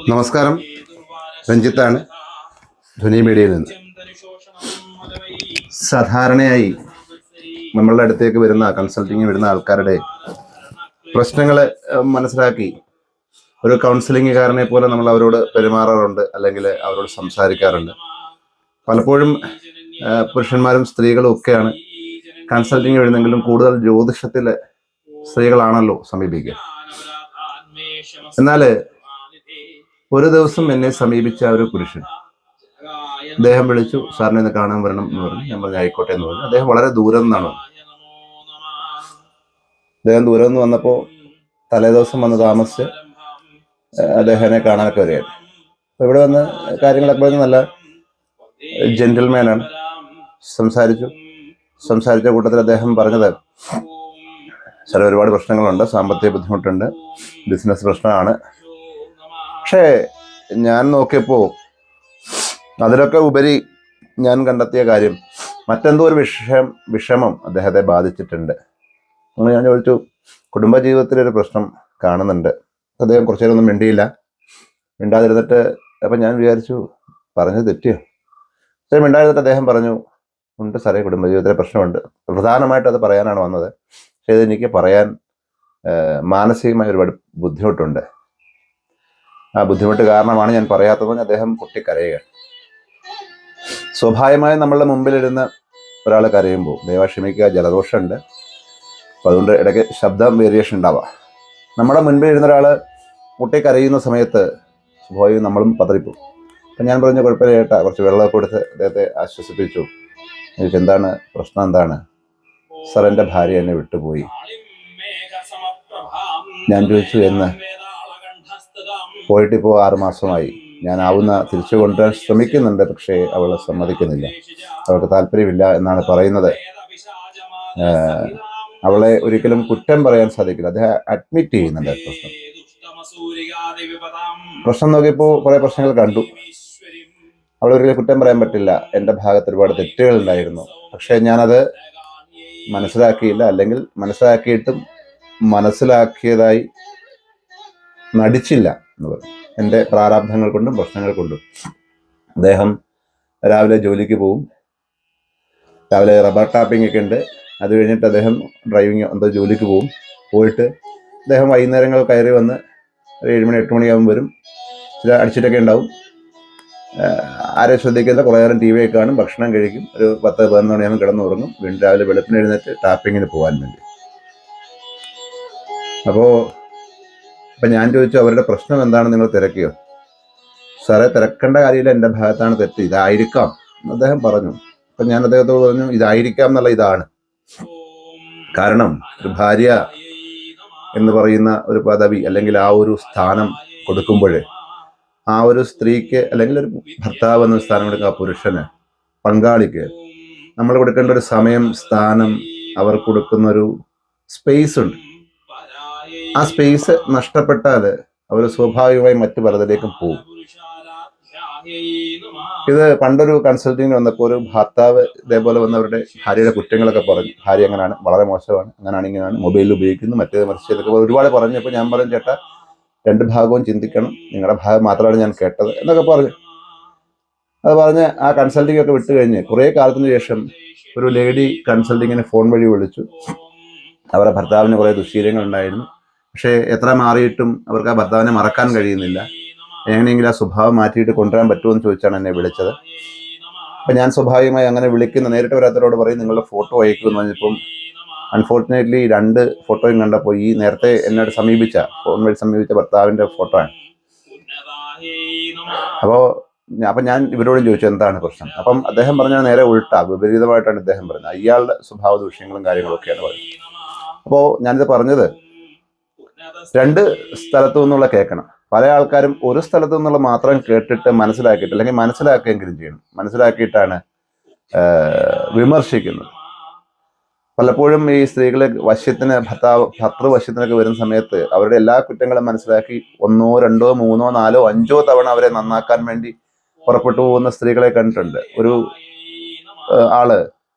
നമസ്കാരം, രഞ്ജിത്താണ്, ധ്വനി മീഡിയയിൽ നിന്ന്. സാധാരണയായി നമ്മളുടെ അടുത്തേക്ക് വരുന്ന കൺസൾട്ടിങ് വരുന്ന ആൾക്കാരുടെ പ്രശ്നങ്ങൾ മനസ്സിലാക്കി ഒരു കൗൺസിലിംഗുകാരനെ പോലെ നമ്മൾ അവരോട് പെരുമാറാറുണ്ട്, അല്ലെങ്കിൽ അവരോട് സംസാരിക്കാറുണ്ട്. പലപ്പോഴും പുരുഷന്മാരും സ്ത്രീകളും ഒക്കെയാണ് കൺസൾട്ടിങ് വരുന്നെങ്കിലും കൂടുതൽ ജ്യോതിഷത്തിൽ സ്ത്രീകളാണല്ലോ സമീപിക്കുക. എന്നാൽ ഒരു ദിവസം എന്നെ സമീപിച്ച ഒരു പുരുഷൻ, അദ്ദേഹം വിളിച്ചു, സാറിനെ ഒന്ന് കാണാൻ വരണം എന്ന് പറഞ്ഞു. ഞാൻ പറഞ്ഞു ആയിക്കോട്ടെ എന്ന് പറഞ്ഞു. അദ്ദേഹം വളരെ ദൂരം നിന്നാണ്. അദ്ദേഹം ദൂരം നിന്ന് വന്നപ്പോൾ തലേദിവസം വന്ന് താമസിച്ച് അദ്ദേഹത്തിനെ കാണാനൊക്കെ വരികയാണ്. അപ്പോൾ ഇവിടെ വന്ന് കാര്യങ്ങളൊക്കെ പറഞ്ഞ് നല്ല ജെന്റിൽമാനാണ്. സംസാരിച്ച കൂട്ടത്തിൽ അദ്ദേഹം പറഞ്ഞത്, സാർ ഒരുപാട് പ്രശ്നങ്ങളുണ്ട്, സാമ്പത്തിക ബുദ്ധിമുട്ടുണ്ട്, ബിസിനസ് പ്രശ്നമാണ്. പക്ഷേ ഞാൻ നോക്കിയപ്പോൾ അതിലൊക്കെ ഉപരി ഞാൻ കണ്ടെത്തിയ കാര്യം മറ്റെന്തോ ഒരു വിഷമം അദ്ദേഹത്തെ ബാധിച്ചിട്ടുണ്ട്. അങ്ങനെ ഞാൻ ചോദിച്ചു, കുടുംബജീവിതത്തിലൊരു പ്രശ്നം കാണുന്നുണ്ട്. അദ്ദേഹം കുറച്ചു നേരം ഒന്നും മിണ്ടാതിരുന്നിട്ട് അപ്പം ഞാൻ വിചാരിച്ചു പറഞ്ഞത് തെറ്റിയോ. പക്ഷേ മിണ്ടാതിരുന്നിട്ട് അദ്ദേഹം പറഞ്ഞു, ഉണ്ട് സാറേ, കുടുംബജീവിതത്തിലെ പ്രശ്നമുണ്ട്, പ്രധാനമായിട്ട് അത് പറയാനാണ് വന്നത്. പക്ഷേ ഇതെനിക്ക് പറയാൻ മാനസികമായ ഒരുപാട് ബുദ്ധിമുട്ടുണ്ട്. ആ ബുദ്ധിമുട്ട് കാരണമാണ് ഞാൻ പറയാത്തതെന്ന് അദ്ദേഹം പൊട്ടിക്കരയുകയാണ്. സ്വാഭാവികമായും നമ്മളുടെ മുമ്പിലിരുന്ന് ഒരാൾ കരയുമ്പോൾ, ദയവായി ക്ഷമിക്കുക, ജലദോഷമുണ്ട്, അപ്പോൾ അതുകൊണ്ട് ഇടയ്ക്ക് ശബ്ദം വേരിയേഷൻ ഉണ്ടാവാം. നമ്മുടെ മുൻപിൽ ഇരുന്ന ഒരാൾ പൊട്ടിക്കരയുന്ന സമയത്ത് സ്വാഭാവികം നമ്മളും പതറിപ്പോകും. അപ്പം ഞാൻ പറഞ്ഞ കുഴപ്പമില്ല ചേട്ടാ, കുറച്ച് വെള്ളമൊക്കെ കൊടുത്ത് അദ്ദേഹത്തെ ആശ്വസിപ്പിച്ചു. എനിക്ക് എന്താണ് പ്രശ്നം, എന്താണ് സാർ? എൻ്റെ ഭാര്യ എന്നെ വിട്ടുപോയി. ഞാൻ ചോദിച്ചു, എന്ന്? പോയിട്ടിപ്പോൾ 6 മാസമായി. ഞാൻ തിരിച്ചു കൊണ്ടുവരാൻ ശ്രമിക്കുന്നുണ്ട്, പക്ഷേ അവൾ സമ്മതിക്കുന്നില്ല, അവൾക്ക് താല്പര്യമില്ല എന്നാണ് പറയുന്നത്. അവളെ ഒരിക്കലും കുറ്റം പറയാൻ സാധിക്കില്ല. അദ്ദേഹം അഡ്മിറ്റ് ചെയ്യുന്നുണ്ട് പ്രശ്നം നോക്കിയപ്പോൾ കുറേ പ്രശ്നങ്ങൾ കണ്ടു. അവളെ ഒരിക്കലും കുറ്റം പറയാൻ പറ്റില്ല. എൻ്റെ ഭാഗത്ത് ഒരുപാട് തെറ്റുകൾ ഉണ്ടായിരുന്നു, പക്ഷേ ഞാനത് മനസ്സിലാക്കിയില്ല, അല്ലെങ്കിൽ മനസ്സിലാക്കിയിട്ടും മനസ്സിലാക്കിയതായി നടിച്ചില്ല എന്ന് പറയും. എൻ്റെ പ്രാരാബ്ധങ്ങൾ കൊണ്ടും പ്രശ്നങ്ങൾ കൊണ്ടും അദ്ദേഹം രാവിലെ ജോലിക്ക് പോവും. രാവിലെ റബ്ബർ ടാപ്പിംഗ് ഒക്കെ ഉണ്ട്. അത് കഴിഞ്ഞിട്ട് അദ്ദേഹം ഡ്രൈവിങ് എന്തോ ജോലിക്ക് പോവും. പോയിട്ട് അദ്ദേഹം വൈകുന്നേരങ്ങൾ കയറി വന്ന് 7 മണി 8 മണിയാകുമ്പോൾ വരും. ചില അടിച്ചിട്ടൊക്കെ ഉണ്ടാവും. ആരെയും ശ്രദ്ധിക്കില്ല. കുറേ നേരം TV ഒക്കെ കാണും, ഭക്ഷണം കഴിക്കും. ഒരു 10-11 മണിയാകുമ്പോൾ കിടന്നുറങ്ങും. വീണ്ടും രാവിലെ വെളുപ്പിന് എഴുന്നേറ്റ് ടാപ്പിങ്ങിന് പോകാൻ വേണ്ടി. അപ്പം ഞാൻ ചോദിച്ചു, അവരുടെ പ്രശ്നം എന്താണ്, നിങ്ങൾ തിരക്കിയോ? സാറേ, തിരക്കേണ്ട കാര്യമില്ല, എൻ്റെ ഭാഗത്താണ് തെറ്റ്, ഇതായിരിക്കാം എന്ന് അദ്ദേഹം പറഞ്ഞു. അപ്പം ഞാൻ അദ്ദേഹത്തോട് പറഞ്ഞു, ഇതായിരിക്കാം എന്നുള്ള ഇതാണ് കാരണം. ഒരു ഭാര്യ എന്ന് പറയുന്ന ഒരു പദവി, അല്ലെങ്കിൽ ആ ഒരു സ്ഥാനം കൊടുക്കുമ്പോൾ, ആ ഒരു സ്ത്രീക്ക്, അല്ലെങ്കിൽ ഒരു ഭർത്താവ് എന്ന സ്ഥാനം കൊടുക്കുക, ആ പുരുഷന്, പങ്കാളിക്ക് നമ്മൾ കൊടുക്കേണ്ട ഒരു സമയം, സ്ഥാനം, അവർ കൊടുക്കുന്നൊരു സ്പേസ് ഉണ്ട്. ആ സ്പേസ് നഷ്ടപ്പെട്ടാൽ അവർ സ്വാഭാവികമായി മറ്റു പലതിലേക്കും പോകും. ഇത് പണ്ടൊരു കൺസൾട്ടിങ്ങിന് വന്നപ്പോൾ ഒരു ഭർത്താവ് ഇതേപോലെ വന്നവരുടെ ഭാര്യയുടെ കുറ്റങ്ങളൊക്കെ പറഞ്ഞു. ഭാര്യ അങ്ങനെയാണ്, വളരെ മോശമാണ്, അങ്ങനെയാണ്, ഇങ്ങനെയാണ്, മൊബൈൽ ഉപയോഗിക്കുന്നു, മറ്റേത് മറിച്ച് ഇതൊക്കെ ഒരുപാട് പറഞ്ഞപ്പോൾ ഞാൻ പറഞ്ഞു, ചേട്ടാ, 2 ഭാഗവും ചിന്തിക്കണം, നിങ്ങളുടെ ഭാഗം മാത്രമാണ് ഞാൻ കേട്ടത് എന്നൊക്കെ പറഞ്ഞു. അത് പറഞ്ഞ് ആ കൺസൾട്ടിങ് ഒക്കെ വിട്ട് കഴിഞ്ഞ് കുറേ കാലത്തിന് ശേഷം ഒരു ലേഡി കൺസൾട്ടിങ്ങിന് ഫോൺ വഴി വിളിച്ചു. അവരുടെ ഭർത്താവിന് കുറേ ദുശ്ശീലങ്ങൾ ഉണ്ടായിരുന്നു. പക്ഷേ എത്ര മാറിയിട്ടും അവർക്ക് ആ ഭർത്താവിനെ മറക്കാൻ കഴിയുന്നില്ല. എങ്ങനെയെങ്കിലും ആ സ്വഭാവം മാറ്റിയിട്ട് കൊണ്ടുവരാൻ പറ്റുമെന്ന് ചോദിച്ചാണ് എന്നെ വിളിച്ചത്. അപ്പം ഞാൻ സ്വാഭാവികമായി അങ്ങനെ വിളിക്കുന്ന, നേരിട്ട് വരാത്തവരോട് പറയും, നിങ്ങളുടെ ഫോട്ടോ അയക്കുമെന്ന് പറഞ്ഞപ്പം അൺഫോർച്ചുനേറ്റ്ലി 2 ഫോട്ടോയും കണ്ടപ്പോൾ ഈ നേരത്തെ എന്നോട് ഫോൺ വഴി സമീപിച്ച ഭർത്താവിൻ്റെ ഫോട്ടോ ആണ്. അപ്പം ഞാൻ ഇവരോടും ചോദിച്ചു, എന്താണ് പ്രശ്നം? അപ്പം അദ്ദേഹം പറഞ്ഞാൽ നേരെ ഉൾട്ടാ, വിപരീതമായിട്ടാണ് അദ്ദേഹം പറഞ്ഞത്. അയാളുടെ സ്വഭാവ ദൂഷ്യങ്ങളും കാര്യങ്ങളൊക്കെയാണ് പറയുന്നത്. അപ്പോൾ ഞാനിത് പറഞ്ഞത്, 2 സ്ഥലത്തു നിന്നുള്ള കേൾക്കണം. പല ആൾക്കാരും ഒരു സ്ഥലത്തു നിന്നുള്ള മാത്രം കേട്ടിട്ട് മനസ്സിലാക്കിയിട്ട്, അല്ലെങ്കിൽ മനസ്സിലാക്കുകയെങ്കിലും ചെയ്യണം. മനസ്സിലാക്കിയിട്ടാണ് വിമർശിക്കുന്നത്. പലപ്പോഴും ഈ സ്ത്രീകളെ ഭർത്തൃവശ്യത്തിനൊക്കെ വരുന്ന സമയത്ത് അവരുടെ എല്ലാ കുറ്റങ്ങളും മനസ്സിലാക്കി 1, 2, 3, 4, 5 തവണ അവരെ നന്നാക്കാൻ വേണ്ടി പുറപ്പെട്ടു പോകുന്ന സ്ത്രീകളെ കണ്ടിട്ടുണ്ട്. ഒരു ആള്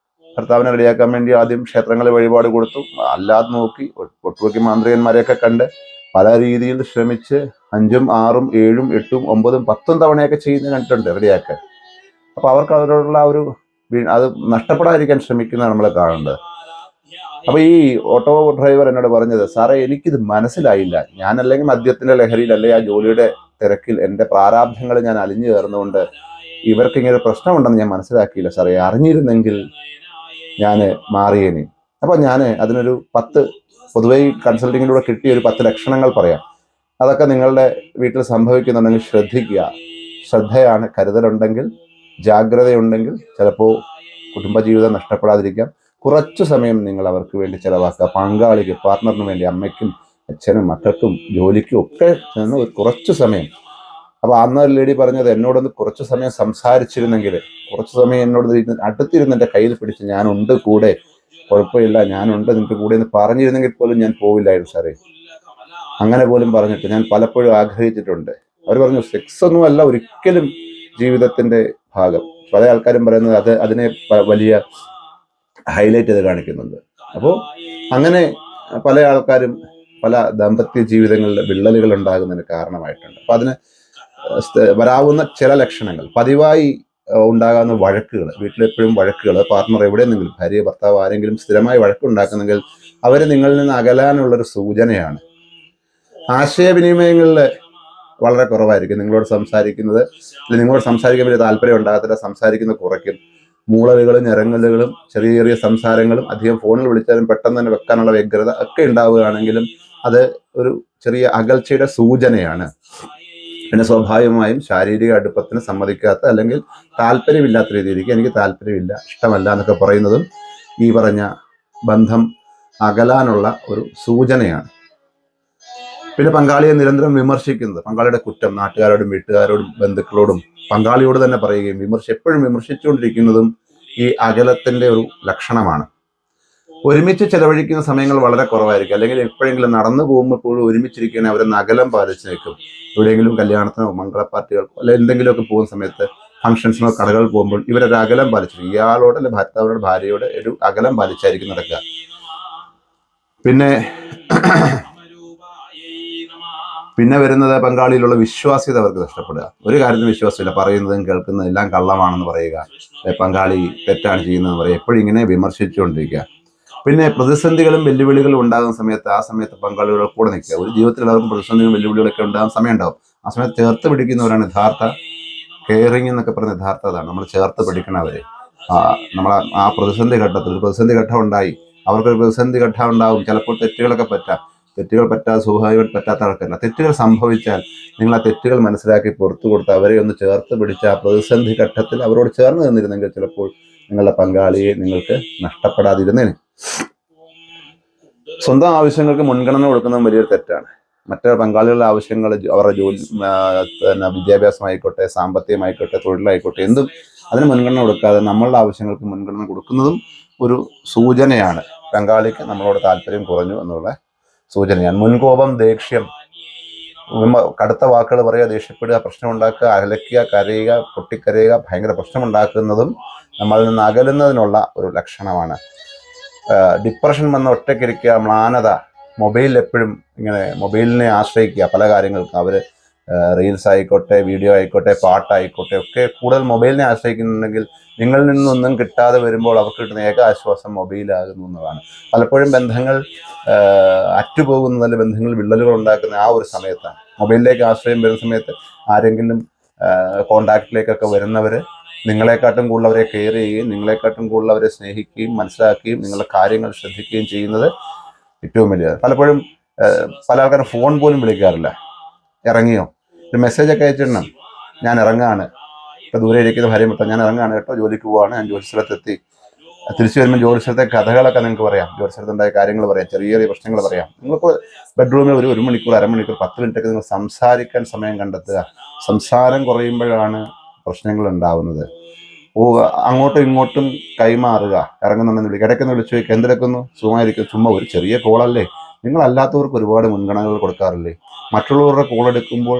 ഭർത്താവിനെ റെഡിയാക്കാൻ വേണ്ടി ആദ്യം ക്ഷേത്രങ്ങളിൽ വഴിപാട് കൊടുത്തു, അല്ലാതെ നോക്കി, ഒട്ടുവക്കി മാന്ത്രികന്മാരെയൊക്കെ കണ്ട് പല രീതിയിൽ ശ്രമിച്ച് 5ഉം 6ഉം 7ഉം 8ഉം 9ഉം 10ഉം തവണയൊക്കെ ചെയ്യുന്നത് കണ്ടിട്ടുണ്ട് റെഡിയാക്കാൻ. അപ്പൊ അവർക്ക് അവരോടുള്ള ആ ഒരു അത് നഷ്ടപ്പെടാതിരിക്കാൻ ശ്രമിക്കുന്നതാണ് നമ്മൾ കാണേണ്ടത്. അപ്പൊ ഈ ഓട്ടോ ഡ്രൈവർ എന്നോട് പറഞ്ഞത്, സാറേ എനിക്കിത് മനസ്സിലായില്ല, ഞാനല്ലെങ്കിൽ മദ്യത്തിന്റെ ലഹരിയിൽ അല്ലെ ആ ജോലിയുടെ തിരക്കിൽ എൻ്റെ പ്രാരാബ്ധങ്ങൾ ഞാൻ അലിഞ്ഞു ചേർന്നുകൊണ്ട് ഇവർക്ക് ഇങ്ങനെ പ്രശ്നമുണ്ടെന്ന് ഞാൻ മനസ്സിലാക്കിയില്ല സാറേ, അറിഞ്ഞിരുന്നെങ്കിൽ ഞാൻ മാറിയേനെ. അപ്പൊ ഞാൻ അതിനൊരു 10 പൊതുവെ ഈ കൺസൾട്ടിങ്ങിലൂടെ കിട്ടിയ ഒരു 10 ലക്ഷണങ്ങൾ പറയാം. അതൊക്കെ നിങ്ങളുടെ വീട്ടിൽ സംഭവിക്കുന്നുണ്ടെങ്കിൽ ശ്രദ്ധിക്കുക. ശ്രദ്ധയാണ്, കരുതലുണ്ടെങ്കിൽ, ജാഗ്രതയുണ്ടെങ്കിൽ ചിലപ്പോൾ കുടുംബജീവിതം നഷ്ടപ്പെടാതിരിക്കാം. കുറച്ചു സമയം നിങ്ങൾ അവർക്ക് വേണ്ടി ചിലവാക്കുക. പങ്കാളിക്ക്, പാർട്ട്ണറിന് വേണ്ടി, അമ്മയ്ക്കും അച്ഛനും മക്കൾക്കും ജോലിക്കും ഒക്കെ കുറച്ചു സമയം. അപ്പൊ അന്ന് ലേഡി പറഞ്ഞത്, എന്നോടൊന്ന് കുറച്ചു സമയം സംസാരിച്ചിരുന്നെങ്കിൽ, കുറച്ചു സമയം എന്നോട് അടുത്തിരുന്ന് എൻ്റെ കയ്യിൽ പിടിച്ച് ഞാനുണ്ട് കൂടെ, കുഴപ്പമില്ല ഞാനുണ്ട് നിങ്ങൾക്ക് കൂടെ എന്ന് പറഞ്ഞിരുന്നെങ്കിൽ പോലും ഞാൻ പോവില്ലായിരുന്നു സാറേ. അങ്ങനെ പോലും പറഞ്ഞിട്ട് ഞാൻ പലപ്പോഴും ആഗ്രഹിച്ചിട്ടുണ്ട്. അവർ പറഞ്ഞു, സെക്സ് ഒന്നുമല്ല ഒരിക്കലും ജീവിതത്തിന്റെ ഭാഗം. പല ആൾക്കാരും പറയുന്നത് അതിനെ വലിയ ഹൈലൈറ്റ് ചെയ്ത് കാണിക്കുന്നുണ്ട്. അപ്പോൾ അങ്ങനെ പല ആൾക്കാരും പല ദാമ്പത്യ ജീവിതങ്ങളിൽ വിള്ളലുകൾ ഉണ്ടാകുന്നതിന് കാരണമായിട്ടുണ്ട്. അപ്പൊ അതിന് വരാവുന്ന ചില ലക്ഷണങ്ങൾ, പതിവായി ഉണ്ടാകാവുന്ന വഴക്കുകൾ, വീട്ടിലെപ്പോഴും വഴക്കുകൾ, പാർട്ട്ണർ എവിടെയെങ്കിലും, ഭാര്യ ഭർത്താവ് ആരെങ്കിലും സ്ഥിരമായി വഴക്കുണ്ടാക്കുന്നെങ്കിൽ അവർ നിങ്ങളിൽ നിന്ന് അകലാനുള്ളൊരു സൂചനയാണ്. ആശയവിനിമയങ്ങളിൽ വളരെ കുറവായിരിക്കും നിങ്ങളോട് സംസാരിക്കുന്നത്, അല്ലെങ്കിൽ നിങ്ങളോട് സംസാരിക്കാൻ വലിയ താല്പര്യം ഉണ്ടാകത്തില്ല, സംസാരിക്കുന്നത് കുറയ്ക്കും. മൂളലുകളും ഞരങ്ങലുകളും ചെറിയ ചെറിയ സംസാരങ്ങളും, അധികം ഫോണിൽ വിളിച്ചാലും പെട്ടെന്ന് തന്നെ വെക്കാനുള്ള വ്യഗ്രത ഒക്കെ ഉണ്ടാവുകയാണെങ്കിലും അത് ഒരു ചെറിയ അകൽച്ചയുടെ സൂചനയാണ്. പിന്നെ സ്വാഭാവികമായും ശാരീരിക അടുപ്പത്തിന് സമ്മതിക്കാത്ത, അല്ലെങ്കിൽ താല്പര്യമില്ലാത്ത രീതിയിലേക്ക് എനിക്ക് താല്പര്യമില്ല, ഇഷ്ടമല്ല എന്നൊക്കെ പറയുന്നതും ഈ പറഞ്ഞ ബന്ധം അകലാനുള്ള ഒരു സൂചനയാണ്. പിന്നെ പങ്കാളിയെ നിരന്തരം വിമർശിക്കുന്നത്, പങ്കാളിയുടെ കുറ്റം നാട്ടുകാരോടും വീട്ടുകാരോടും ബന്ധുക്കളോടും പങ്കാളിയോട് തന്നെ പറയുകയും എപ്പോഴും വിമർശിച്ചുകൊണ്ടിരിക്കുന്നതും ഈ അകലത്തിന്റെ ഒരു ലക്ഷണമാണ്. ഒരുമിച്ച് ചെലവഴിക്കുന്ന സമയങ്ങൾ വളരെ കുറവായിരിക്കും, അല്ലെങ്കിൽ എപ്പോഴെങ്കിലും നടന്നു പോകുമ്പോഴും ഒരുമിച്ചിരിക്കുകയാണെങ്കിൽ അവരെ അകലം പാലിച്ച് നിൽക്കും. എവിടെയെങ്കിലും കല്യാണത്തിനോ മംഗള പാർട്ടികൾക്കോ അല്ലെ എന്തെങ്കിലുമൊക്കെ പോകുന്ന സമയത്ത്, ഫംഗ്ഷൻസിനോ കടകൾ പോകുമ്പോൾ ഇവരൊരു അകലം പാലിച്ചു, ഇയാളോട് അല്ലെ ഭർത്താവിനോട് ഭാര്യയോട് ഒരു അകലം പാലിച്ചായിരിക്കും നടക്കുക. പിന്നെ വരുന്നത് പങ്കാളിയിലുള്ള വിശ്വാസ്യത അവർക്ക് നഷ്ടപ്പെടുക. ഒരു കാര്യത്തിന് വിശ്വാസമില്ല, പറയുന്നതും കേൾക്കുന്നതും എല്ലാം കള്ളമാണെന്ന് പറയുക, പങ്കാളി തെറ്റാണ് ചെയ്യുന്നതെന്ന് പറയുക, എപ്പോഴും ഇങ്ങനെ വിമർശിച്ചുകൊണ്ടിരിക്കുക. പിന്നെ പ്രതിസന്ധികളും വെല്ലുവിളികളും ഉണ്ടാകുന്ന സമയത്ത് ആ സമയത്ത് പങ്കാളികളുടെ കൂടെ നിൽക്കുക. ഒരു ജീവിതത്തിൽ എല്ലാവർക്കും പ്രതിസന്ധികളും വെല്ലുവിളികളൊക്കെ ഉണ്ടാകുന്ന സമയം ഉണ്ടാവും. ആ സമയത്ത് ചേർത്ത് പിടിക്കുന്നവരാണ് യഥാർത്ഥ കെയറിങ് എന്നൊക്കെ പറഞ്ഞ യഥാർത്ഥതാണ്. നമ്മൾ ചേർത്ത് പിടിക്കണവരെ. നമ്മൾ ആ പ്രതിസന്ധി ഘട്ടത്തിൽ ഒരു പ്രതിസന്ധി ഘട്ടം ഉണ്ടായി, അവർക്കൊരു പ്രതിസന്ധി ഘട്ടം ഉണ്ടാവും. ചിലപ്പോൾ തെറ്റുകളൊക്കെ പറ്റാം. തെറ്റുകൾ പറ്റാതെ സ്വാഭാവികമായിട്ട് പറ്റാത്ത ആൾക്കാരില്ല. തെറ്റുകൾ സംഭവിച്ചാൽ നിങ്ങൾ ആ തെറ്റുകൾ മനസ്സിലാക്കി പുറത്തു കൊടുത്ത് അവരെ ഒന്ന് ചേർത്ത് പിടിച്ച ആ പ്രതിസന്ധി ഘട്ടത്തിൽ അവരോട് ചേർന്ന് നിന്നിരുന്നെങ്കിൽ ചിലപ്പോൾ നിങ്ങളുടെ പങ്കാളിയെ നിങ്ങൾക്ക് നഷ്ടപ്പെടാതിരുന്നേനെ. സ്വന്തം ആവശ്യങ്ങൾക്ക് മുൻഗണന കൊടുക്കുന്നത് വലിയൊരു തെറ്റാണ്. മറ്റു പങ്കാളികളുടെ ആവശ്യങ്ങൾ, അവരുടെ ജോലി, വിദ്യാഭ്യാസമായിക്കോട്ടെ, സാമ്പത്തികമായിക്കോട്ടെ, തൊഴിലായിക്കോട്ടെ, എന്തും അതിന് മുൻഗണന കൊടുക്കാതെ നമ്മളുടെ ആവശ്യങ്ങൾക്ക് മുൻഗണന കൊടുക്കുന്നതും ഒരു സൂചനയാണ്. പങ്കാളിക്ക് നമ്മളോട് താല്പര്യം കുറഞ്ഞു എന്നുള്ള സൂചനയാണ്. മുൻകോപം, ദേഷ്യം, കടുത്ത വാക്കുകൾ പറയുക, ദേഷ്യപ്പെടുക, പ്രശ്നമുണ്ടാക്കുക, അലക്കുക, കരയുക, പൊട്ടിക്കരയുക, ഭയങ്കര പ്രശ്നമുണ്ടാക്കുന്നതും നമ്മളിൽ നിന്ന് അകലുന്നതിനുള്ള ഒരു ലക്ഷണമാണ്. ഡിപ്രഷൻ വന്ന് ഒറ്റയ്ക്കിരിക്കുക, മ്ലാനത, മൊബൈലിൽ എപ്പോഴും ഇങ്ങനെ മൊബൈലിനെ ആശ്രയിക്കുക പല കാര്യങ്ങൾക്കും. അവർ റീൽസ് ആയിക്കോട്ടെ, വീഡിയോ ആയിക്കോട്ടെ, പാട്ടായിക്കോട്ടെ ഒക്കെ കൂടുതൽ മൊബൈലിനെ ആശ്രയിക്കുന്നുണ്ടെങ്കിൽ നിങ്ങളിൽ നിന്നൊന്നും കിട്ടാതെ വരുമ്പോൾ അവർക്ക് കിട്ടുന്ന ഏക ആശ്വാസം മൊബൈലാകുന്നു എന്നതാണ്. പലപ്പോഴും ബന്ധങ്ങൾ അറ്റുപോകുന്നത്, അല്ലെങ്കിൽ ബന്ധങ്ങൾ വിള്ളലുകൾ ഉണ്ടാക്കുന്ന ആ ഒരു സമയത്താണ്. മൊബൈലിലേക്ക് ആശ്രയം വരുന്ന സമയത്ത് ആരെങ്കിലും കോണ്ടാക്റ്റിലേക്കൊക്കെ വരുന്നവർ നിങ്ങളെക്കാട്ടും കൂടുതൽ അവരെ കെയർ ചെയ്യുകയും നിങ്ങളെക്കാട്ടും കൂടുതൽ അവരെ സ്നേഹിക്കുകയും മനസ്സിലാക്കുകയും നിങ്ങളുടെ കാര്യങ്ങൾ ശ്രദ്ധിക്കുകയും ചെയ്യുന്നത് ഏറ്റവും വലിയ. പലപ്പോഴും പല ആൾക്കാരും ഫോൺ പോലും വിളിക്കാറില്ല. ഇറങ്ങിയോ, ഒരു മെസ്സേജൊക്കെ അയച്ചിടണം, ഞാൻ ഇറങ്ങുകയാണ്, ഇപ്പോൾ ദൂരെ ഇരിക്കുന്ന ഭാര്യ മൊത്തം ഞാൻ ഇറങ്ങുകയാണ് കേട്ടോ, ജോലിക്ക് പോവാണ്, ഞാൻ ജോലി സ്ഥലത്തെത്തി. തിരിച്ചു വരുമ്പോൾ ജോലി സ്ഥലത്തെ കഥകളൊക്കെ നിങ്ങൾക്ക് പറയാം, ജോലി സ്ഥലത്തുണ്ടായ കാര്യങ്ങൾ പറയാം, ചെറിയ ചെറിയ പ്രശ്നങ്ങൾ പറയാം. നിങ്ങൾക്ക് ബെഡ്റൂമിൽ ഒരു മണിക്കൂർ, അരമണിക്കൂർ, 10 മിനിറ്റൊക്കെ നിങ്ങൾ സംസാരിക്കാൻ സമയം കണ്ടെത്തുക. സംസാരം കുറയുമ്പോഴാണ് പ്രശ്നങ്ങൾ ഉണ്ടാവുന്നത്. അങ്ങോട്ടും ഇങ്ങോട്ടും കൈമാറുക, ഇറങ്ങുന്നുണ്ടെന്ന് വിളിക്കുക, ഇടയ്ക്കൊന്ന് വിളിച്ചു ചോദിക്കുക, എന്തെടുക്കുന്നു, സുഖമായിരിക്കും, ചുമ്മാ ഒരു ചെറിയ കോളല്ലേ. നിങ്ങളല്ലാത്തവർക്ക് ഒരുപാട് മുൻഗണനകൾ കൊടുക്കാറില്ലേ? മറ്റുള്ളവരുടെ കോൾ എടുക്കുമ്പോൾ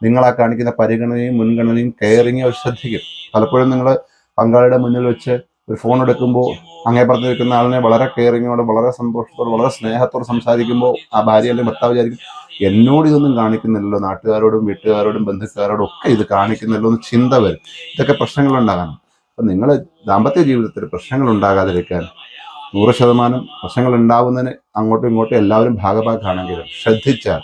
നിങ്ങളാ കാണിക്കുന്ന പരിഗണനയും മുൻഗണനയും കെയറിങ്ങും അവർ ശ്രദ്ധിക്കും. പലപ്പോഴും നിങ്ങൾ പങ്കാളിയുടെ മുന്നിൽ വെച്ച് ഒരു ഫോൺ എടുക്കുമ്പോൾ അങ്ങേപ്പുറത്ത് നിൽക്കുന്ന ആളിനെ വളരെ കെയറിങ്ങോടെ, വളരെ സന്തോഷത്തോടെ, വളരെ സ്നേഹത്തോടെ സംസാരിക്കുമ്പോൾ ആ ഭാര്യ അല്ലെങ്കിൽ ഭർത്താവ് വിചാരിക്കും, എന്നോട് ഇതൊന്നും കാണിക്കുന്നില്ലല്ലോ, നാട്ടുകാരോടും വീട്ടുകാരോടും ബന്ധുക്കാരോടും ഒക്കെ ഇത് കാണിക്കുന്നില്ലല്ലോ എന്ന് ചിന്ത വരും. ഇതൊക്കെ പ്രശ്നങ്ങളുണ്ടാകാനും. അപ്പം നിങ്ങൾ ദാമ്പത്യ ജീവിതത്തിൽ പ്രശ്നങ്ങൾ ഉണ്ടാകാതിരിക്കാൻ 100% പ്രശ്നങ്ങൾ ഉണ്ടാവുന്നതിന് അങ്ങോട്ടും ഇങ്ങോട്ടും എല്ലാവരും ഭാഗഭാക്കാണെങ്കിലും ശ്രദ്ധിച്ചാൽ,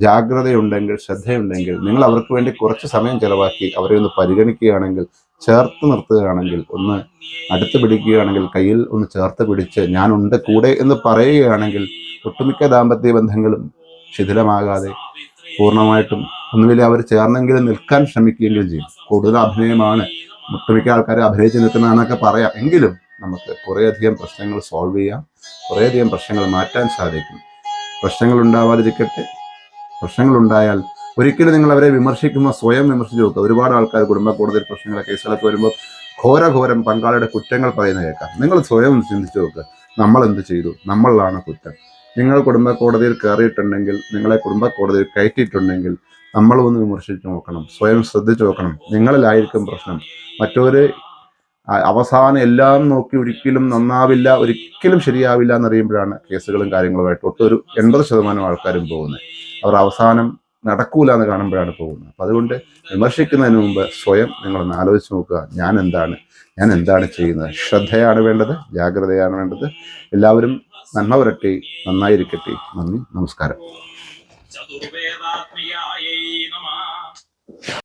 ജാഗ്രതയുണ്ടെങ്കിൽ, ശ്രദ്ധയുണ്ടെങ്കിൽ, നിങ്ങൾ അവർക്ക് വേണ്ടി കുറച്ച് സമയം ചിലവാക്കി അവരെ ഒന്ന് പരിഗണിക്കുകയാണെങ്കിൽ, ചേർത്ത് നിർത്തുകയാണെങ്കിൽ, ഒന്ന് അടുത്ത് പിടിക്കുകയാണെങ്കിൽ, കയ്യിൽ ഒന്ന് ചേർത്ത് പിടിച്ച് ഞാനുണ്ട് കൂടെ എന്ന് പറയുകയാണെങ്കിൽ ഒട്ടുമിക്ക ദാമ്പത്യ ബന്ധങ്ങളും ശിഥിലമാകാതെ പൂർണ്ണമായിട്ടും ഒന്നുമില്ല അവർ ചേർന്നെങ്കിലും നിൽക്കാൻ ശ്രമിക്കുകയെങ്കിലും ചെയ്യും. കൂടുതൽ അഭിനയമാണ്, ഒട്ടുമിക്ക ആൾക്കാരെ അഭിനയിച്ച് നിൽക്കുന്നതാണെന്നൊക്കെ പറയാം, എങ്കിലും നമുക്ക് കുറേയധികം പ്രശ്നങ്ങൾ സോൾവ് ചെയ്യാം, കുറേയധികം പ്രശ്നങ്ങൾ മാറ്റാൻ സാധിക്കും. പ്രശ്നങ്ങൾ ഉണ്ടാവാതിരിക്കട്ടെ. പ്രശ്നങ്ങളുണ്ടായാൽ ഒരിക്കലും നിങ്ങൾ അവരെ വിമർശിക്കുമ്പോൾ സ്വയം വിമർശിച്ച് നോക്കുക. ഒരുപാട് ആൾക്കാർ കുടുംബ കോടതി പ്രശ്നങ്ങളെ കേസുകളൊക്കെ വരുമ്പോൾ ഘോരഘോരം പങ്കാളിയുടെ കുറ്റങ്ങൾ പറയുന്നത് കേൾക്കാം. നിങ്ങൾ സ്വയം ചിന്തിച്ചു നോക്കുക, നമ്മൾ എന്ത് ചെയ്തു, നമ്മളാണ് കുറ്റം. നിങ്ങൾ കുടുംബ കോടതിയിൽ കയറിയിട്ടുണ്ടെങ്കിൽ, നിങ്ങളെ കുടുംബ കോടതിയിൽ കയറ്റിയിട്ടുണ്ടെങ്കിൽ നമ്മളൊന്ന് വിമർശിച്ച് നോക്കണം, സ്വയം ശ്രദ്ധിച്ചു നോക്കണം. നിങ്ങളിലായിരിക്കും പ്രശ്നം. മറ്റൊരു അവസാനം എല്ലാം നോക്കി ഒരിക്കലും നന്നാവില്ല, ഒരിക്കലും ശരിയാവില്ല എന്നറിയുമ്പോഴാണ് കേസുകളും കാര്യങ്ങളുമായിട്ട് ഒട്ടൊരു 80% ആൾക്കാരും പോകുന്നത്. അവർ അവസാനം നടക്കൂല എന്ന് കാണുമ്പോഴാണ് പോകുന്നത്. അപ്പം അതുകൊണ്ട് വിമർശിക്കുന്നതിന് മുമ്പ് സ്വയം നിങ്ങളൊന്ന് ആലോചിച്ച് നോക്കുക, ഞാൻ എന്താണ് ചെയ്യുന്നത്. ശ്രദ്ധയാണ് വേണ്ടത്, ജാഗ്രതയാണ് വേണ്ടത്. എല്ലാവരും നന്മ വരട്ടെ, നന്നായിരിക്കട്ടെ. നന്ദി, നമസ്കാരം.